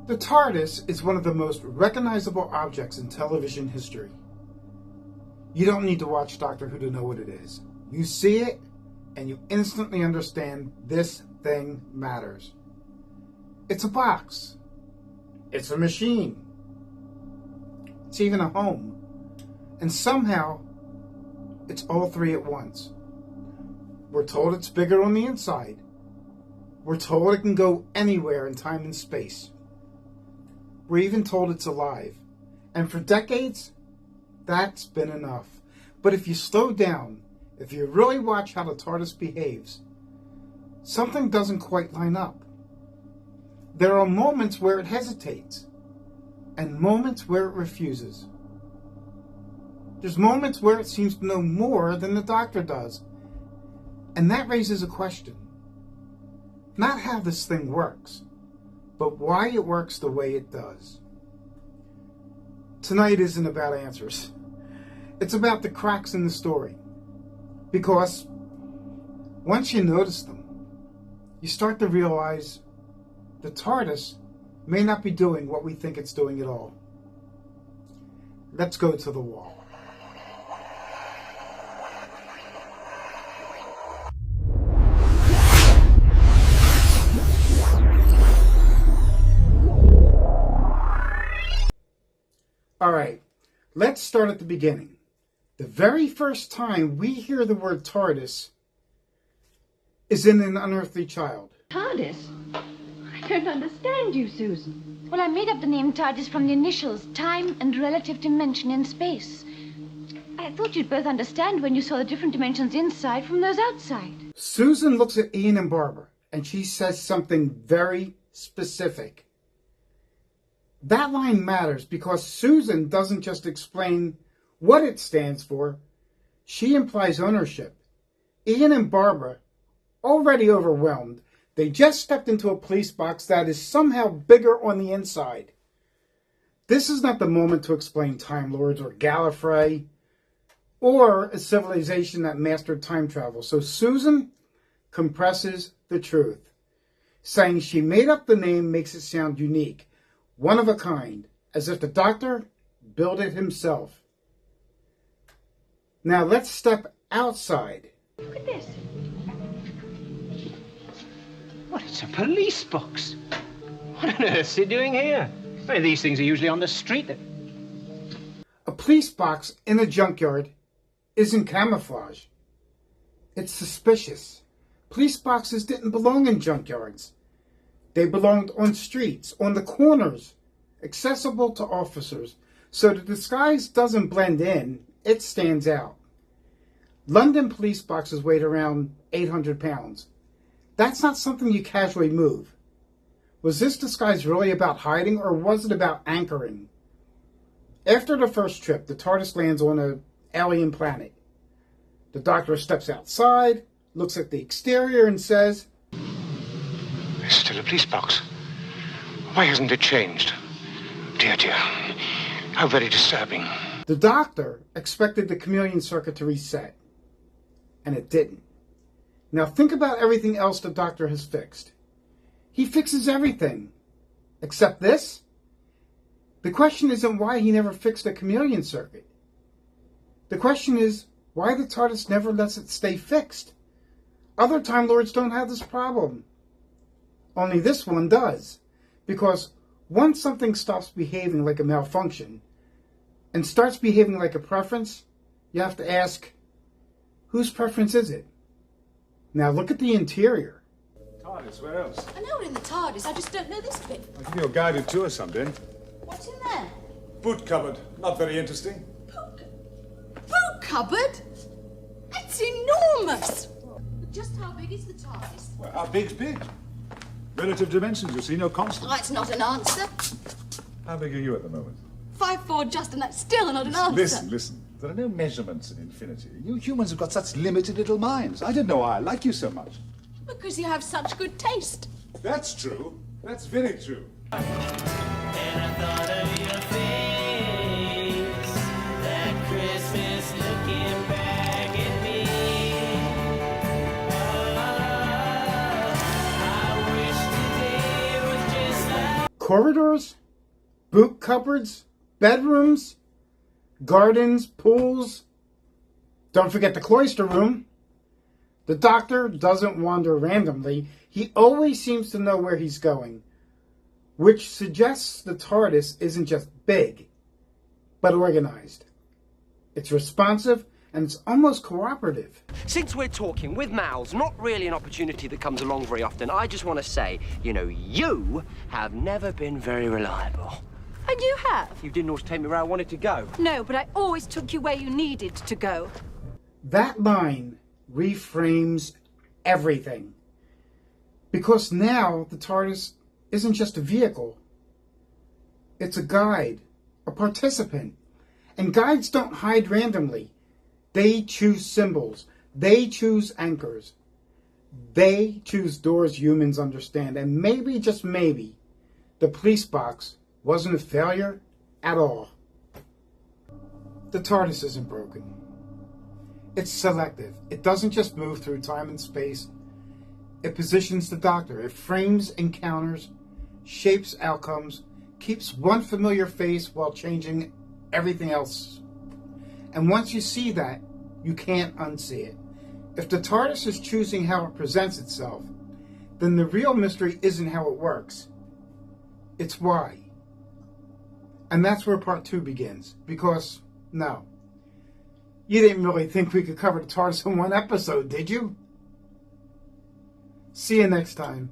The TARDIS is one of the most recognizable objects in television history. You don't need to watch Doctor Who to know what it is. You see it, and you instantly understand this thing matters. It's a box. It's a machine. It's even a home. And somehow, it's all three at once. We're told it's bigger on the inside. We're told it can go anywhere in time and space. We're even told it's alive. And for decades, that's been enough. But if you slow down, if you really watch how the TARDIS behaves, something doesn't quite line up. There are moments where it hesitates, and moments where it refuses. There's moments where it seems to know more than the Doctor does. And that raises a question. Not how this thing works, but why it works the way it does. Tonight isn't about answers. It's about the cracks in the story. Because once you notice them, you start to realize the TARDIS may not be doing what we think it's doing at all. Let's go to the wall. All right, let's start at the beginning. The very first time we hear the word TARDIS is in An Unearthly Child. TARDIS? I don't understand you, Susan. Well, I made up the name TARDIS from the initials, time and relative dimension in space. I thought you'd both understand when you saw the different dimensions inside from those outside. Susan looks at Ian and Barbara, and she says something very specific. That line matters because Susan doesn't just explain what it stands for. She implies ownership. Ian and Barbara, already overwhelmed, they just stepped into a police box that is somehow bigger on the inside. This is not the moment to explain Time Lords or Gallifrey or a civilization that mastered time travel. So Susan compresses the truth. Saying she made up the name makes it sound unique. One of a kind, as if the Doctor built it himself. Now let's step outside. Look at this. What, it's a police box. What on earth's it doing here? I mean, these things are usually on the street. A police box in a junkyard isn't camouflage. It's suspicious. Police boxes didn't belong in junkyards. They belonged on streets, on the corners, accessible to officers. So the disguise doesn't blend in, it stands out. London police boxes weighed around 800 pounds. That's not something you casually move. Was this disguise really about hiding, or was it about anchoring? After the first trip, the TARDIS lands on an alien planet. The Doctor steps outside, looks at the exterior, and says, It's still a police box. Why hasn't it changed? Dear, dear. How very disturbing. The Doctor expected the chameleon circuit to reset, and it didn't. Now think about everything else the Doctor has fixed. He fixes everything, except this. The question isn't why he never fixed the chameleon circuit. The question is why the TARDIS never lets it stay fixed. Other Time Lords don't have this problem. Only this one does. Because once something stops behaving like a malfunction and starts behaving like a preference, you have to ask, whose preference is it? Now look at the interior. TARDIS, where else? I know we're in the TARDIS, I just don't know this bit. I'll give you a guided tour someday. What's in there? Boot cupboard. Not very interesting. Boot cupboard? That's enormous! Just how big is the TARDIS? Well, how big's big? Relative dimensions, you see, no constant. That's not an answer. How big are you at the moment? 5'4", just, and that's still not an answer. Listen. There are no measurements in infinity. You humans have got such limited little minds. I don't know why I like you so much. Because you have such good taste. That's true. That's very true. And I thought of your face that Christmas looking back at me. Corridors, boot cupboards, bedrooms, gardens, pools. Don't forget the cloister room. The Doctor doesn't wander randomly. He always seems to know where he's going, which suggests the TARDIS isn't just big, but organized. It's responsive, and it's almost cooperative. Since we're talking with mouths, not really an opportunity that comes along very often, I just want to say, you have never been very reliable. And you have? You didn't always take me where I wanted to go. No, but I always took you where you needed to go. That line reframes everything. Because now the TARDIS isn't just a vehicle. It's a guide, a participant. And guides don't hide randomly. They choose symbols. They choose anchors. They choose doors humans understand. And maybe, just maybe, the police box wasn't a failure at all. The TARDIS isn't broken. It's selective. It doesn't just move through time and space. It positions the Doctor. It frames encounters, shapes outcomes, keeps one familiar face while changing everything else. And once you see that, you can't unsee it. If the TARDIS is choosing how it presents itself, then the real mystery isn't how it works. It's why. And that's where part 2 begins. Because, no. You didn't really think we could cover the TARDIS in one episode, did you? See you next time.